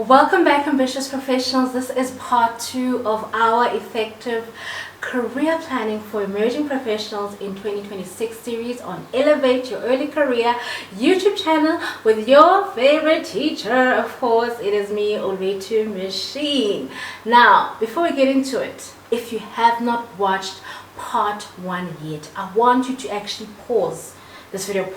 Welcome back, ambitious professionals. This is part 2 of our effective career planning for emerging professionals in 2026 series on Elevate Your Early Career YouTube channel with your favorite teacher. Of course, it is me, Olvetu Machine. Now, before we get into it, if you have not watched part 1 yet, I want you to actually pause this video.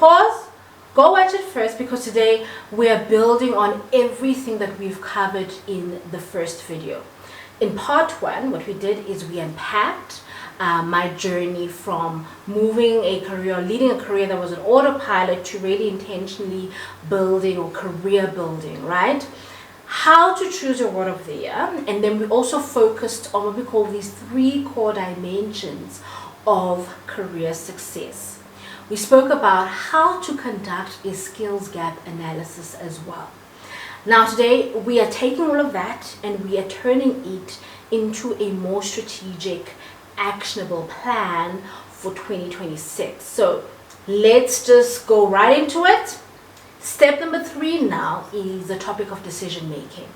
Go watch it first, because today we are building on everything that we've covered in the first video. In part 1, what we did is we unpacked my journey from moving a career, leading a career that was an autopilot, to really intentionally building or career building, right? How to choose your word of the year. And then we also focused on what we call these 3 core dimensions of career success. We spoke about how to conduct a skills gap analysis as well. Now today we are taking all of that and we are turning it into a more strategic, actionable plan for 2026. So let's just go right into it. Step number 3 now is the topic of decision making.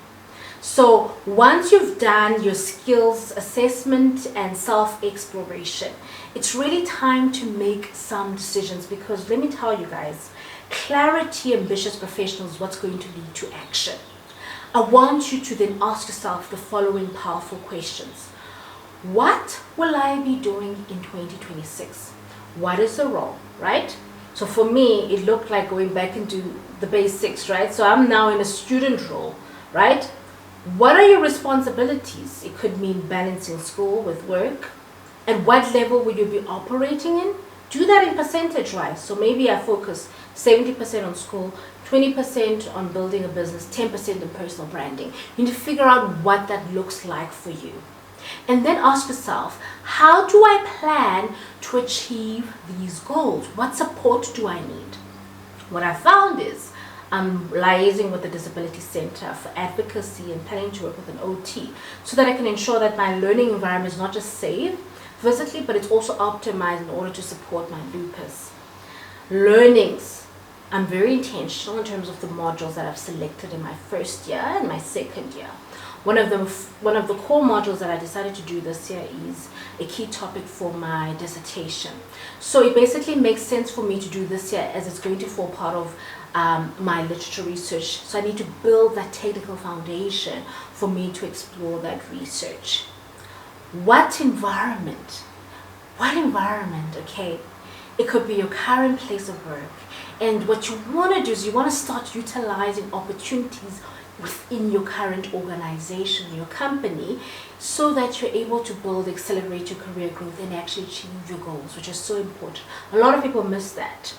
So once you've done your skills assessment and self-exploration, it's really time to make some decisions, because let me tell you guys, clarity, ambitious professionals, what's going to lead to action. I want you to then ask yourself the following powerful questions. What will I be doing in 2026? What is the role, right? So for me, it looked like going back into the basics, right? So I'm now in a student role, right? What are your responsibilities? It could mean balancing school with work. At what level will you be operating in? Do that in percentage wise. So maybe I focus 70% on school, 20% on building a business, 10% on personal branding. You need to figure out what that looks like for you. And then ask yourself, how do I plan to achieve these goals? What support do I need? What I found is I'm liaising with the Disability Center for Advocacy and planning to work with an OT, so that I can ensure that my learning environment is not just safe physically, but it's also optimized in order to support my lupus. Learnings. I'm very intentional in terms of the modules that I've selected in my first year and my second year. One of the core modules that I decided to do this year is a key topic for my dissertation. So it basically makes sense for me to do this year, as it's going to form part of my literature research. So I need to build that technical foundation for me to explore that research. What environment? Okay? It could be your current place of work. And what you want to do is you want to start utilizing opportunities within your current organization, your company, so that you're able to accelerate your career growth and actually achieve your goals, which is so important. A lot of people miss that.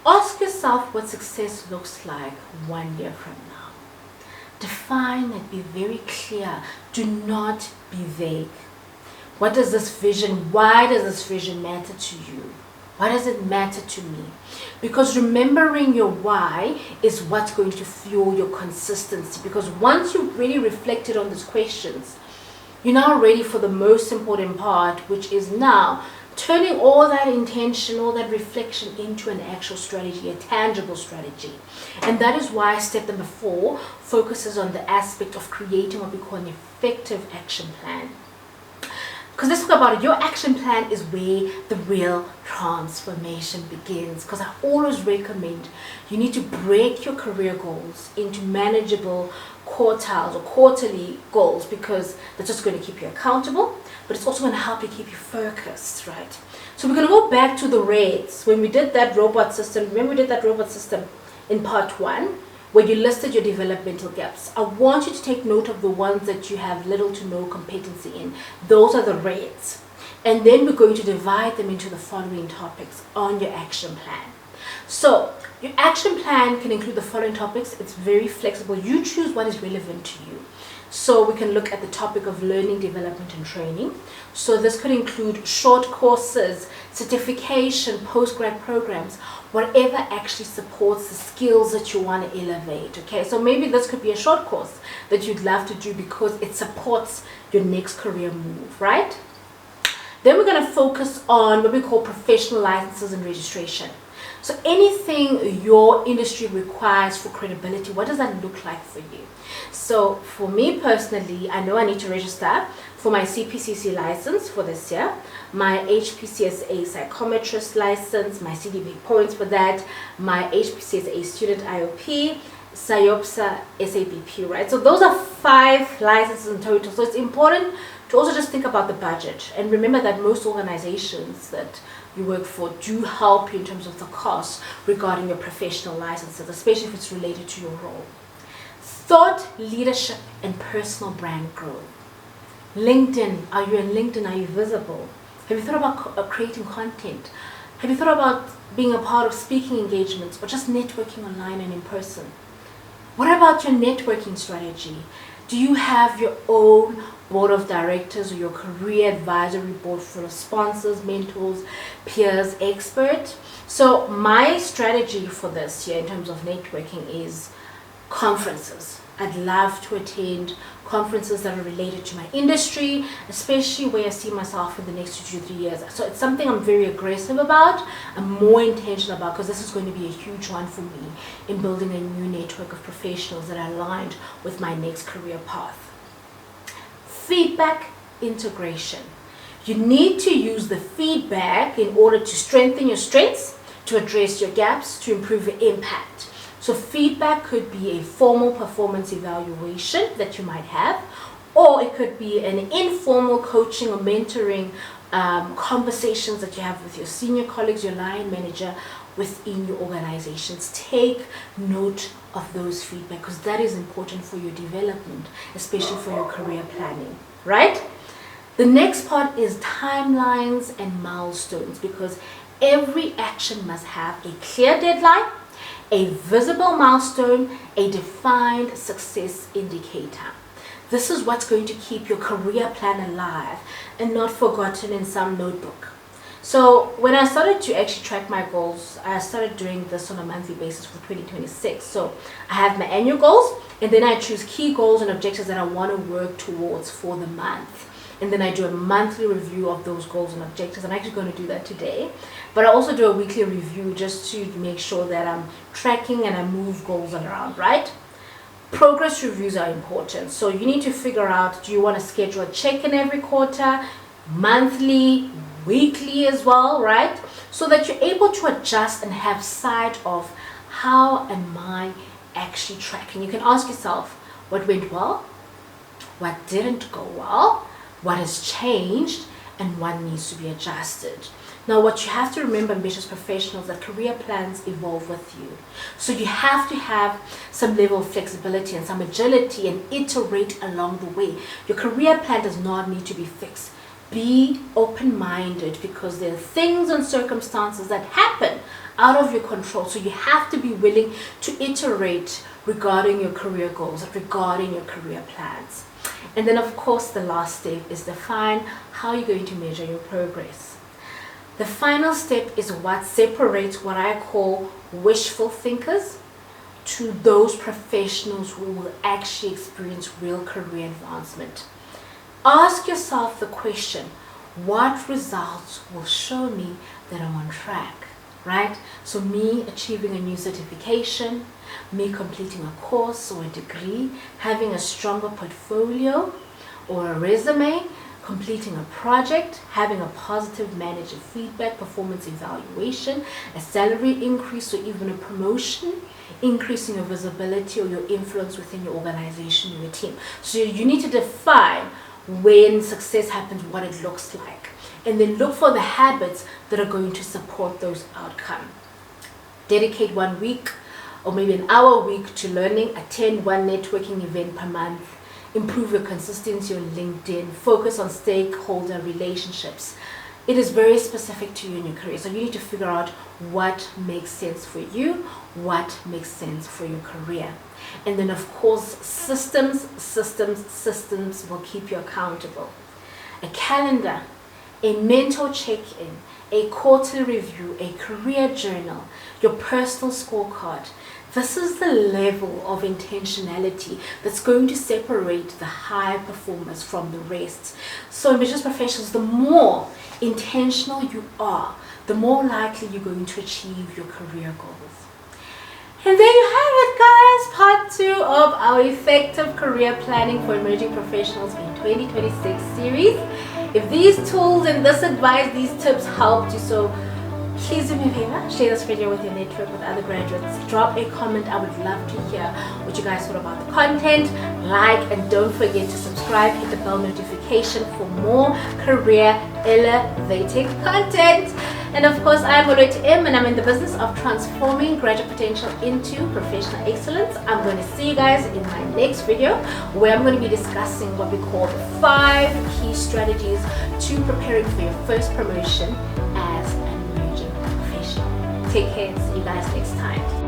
Ask yourself what success looks like 1 year from now. Define it, be very clear. Do not be vague. What does this vision, why does this vision matter to you? Why does it matter to me? Because remembering your why is what's going to fuel your consistency. Because once you've really reflected on these questions, you're now ready for the most important part, which is now turning all that intention, all that reflection into an actual strategy, a tangible strategy. And that is why step number 4 focuses on the aspect of creating what we call an effective action plan. Because let's talk about it. Your action plan is where the real transformation begins. Because I always recommend you need to break your career goals into manageable quartiles or quarterly goals, because that's just going to keep you accountable, but it's also going to help you keep you focused, right? So we're going to go back to the rates. When we did that robot system, remember we did that robot system in part 1, where you listed your developmental gaps. I want you to take note of the ones that you have little to no competency in. Those are the rates. And then we're going to divide them into the following topics on your action plan. So your action plan can include the following topics. It's very flexible. You choose what is relevant to you. So we can look at the topic of learning, development, and training. So this could include short courses, certification, postgrad programs, whatever actually supports the skills that you want to elevate. Okay, so maybe this could be a short course that you'd love to do because it supports your next career move, right? Then we're going to focus on what we call professional licenses and registration. So anything your industry requires for credibility, what does that look like for you? So for me personally, I know I need to register for my CPCC license for this year, my HPCSA psychometrist license, my CDB points for that, my HPCSA student IOP, SIOPSA, SABP, right? So those are 5 licenses in total. So it's important to also just think about the budget and remember that most organizations that you work for do help you in terms of the cost regarding your professional licenses, especially if it's related to your role. Thought leadership and personal brand growth. LinkedIn, are you in LinkedIn? Are you visible? Have you thought about creating content? Have you thought about being a part of speaking engagements or just networking online and in person? What about your networking strategy? Do you have your own board of directors or your career advisory board full of sponsors, mentors, peers, experts? So my strategy for this year in terms of networking is conferences. I'd love to attend conferences that are related to my industry, especially where I see myself in the next 2 to 3 years. So it's something I'm very aggressive about. I'm more intentional about because this is going to be a huge one for me in building a new network of professionals that are aligned with my next career path. Feedback integration. You need to use the feedback in order to strengthen your strengths, to address your gaps, to improve your impact. So feedback could be a formal performance evaluation that you might have, or it could be an informal coaching or mentoring conversations that you have with your senior colleagues, your line manager within your organizations. Take note of those feedback because that is important for your development, especially for your career planning, right? The next part is timelines and milestones because every action must have a clear deadline, a visible milestone, a defined success indicator. This is what's going to keep your career plan alive and not forgotten in some notebook. So when I started to actually track my goals, I started doing this on a monthly basis for 2026. So I have my annual goals and then I choose key goals and objectives that I want to work towards for the month. And then I do a monthly review of those goals and objectives. I'm actually going to do that today. But I also do a weekly review just to make sure that I'm tracking and I move goals around, right? Progress reviews are important. So you need to figure out, do you want to schedule a check-in every quarter, monthly, weekly as well, right? So that you're able to adjust and have sight of how am I actually tracking. You can ask yourself, what went well? What didn't go well? What has changed and what needs to be adjusted. Now what you have to remember, ambitious professionals, that career plans evolve with you. So you have to have some level of flexibility and some agility and iterate along the way. Your career plan does not need to be fixed. Be open-minded because there are things and circumstances that happen out of your control. So you have to be willing to iterate regarding your career goals, regarding your career plans. And then of course the last step is define how you're going to measure your progress. The final step is what separates what I call wishful thinkers to those professionals who will actually experience real career advancement. Ask yourself the question, what results will show me that I'm on track, right? So me achieving a new certification, me completing a course or a degree, having a stronger portfolio or a resume, completing a project, having a positive manager feedback, performance evaluation, a salary increase or even a promotion, increasing your visibility or your influence within your organization or your team. So you need to define when success happens, what it looks like, and then look for the habits that are going to support those outcomes. Dedicate 1 week or maybe an hour a week to learning, attend one networking event per month, improve your consistency on LinkedIn, focus on stakeholder relationships. It is very specific to you in your career, so you need to figure out what makes sense for you, what makes sense for your career. And then of course, systems will keep you accountable. A calendar, a mental check-in, a quarterly review, a career journal, your personal scorecard. This is the level of intentionality that's going to separate the high performers from the rest. So ambitious professionals, the more intentional you are, the more likely you're going to achieve your career goals. And there you have it, guys, part 2 of our effective career planning for emerging professionals in 2026 series. If these tools and this advice, these tips helped you, so please do me a favor, share this video with your network, with other graduates. Drop a comment. I would love to hear what you guys thought about the content. Like, and don't forget to subscribe, hit the bell notification for more career elevating content. And of course, I'm Moderator M, and I'm in the business of transforming graduate potential into professional excellence. I'm going to see you guys in my next video, where I'm going to be discussing what we call the 5 key strategies to preparing for your first promotion as an emerging professional. Take care and see you guys next time.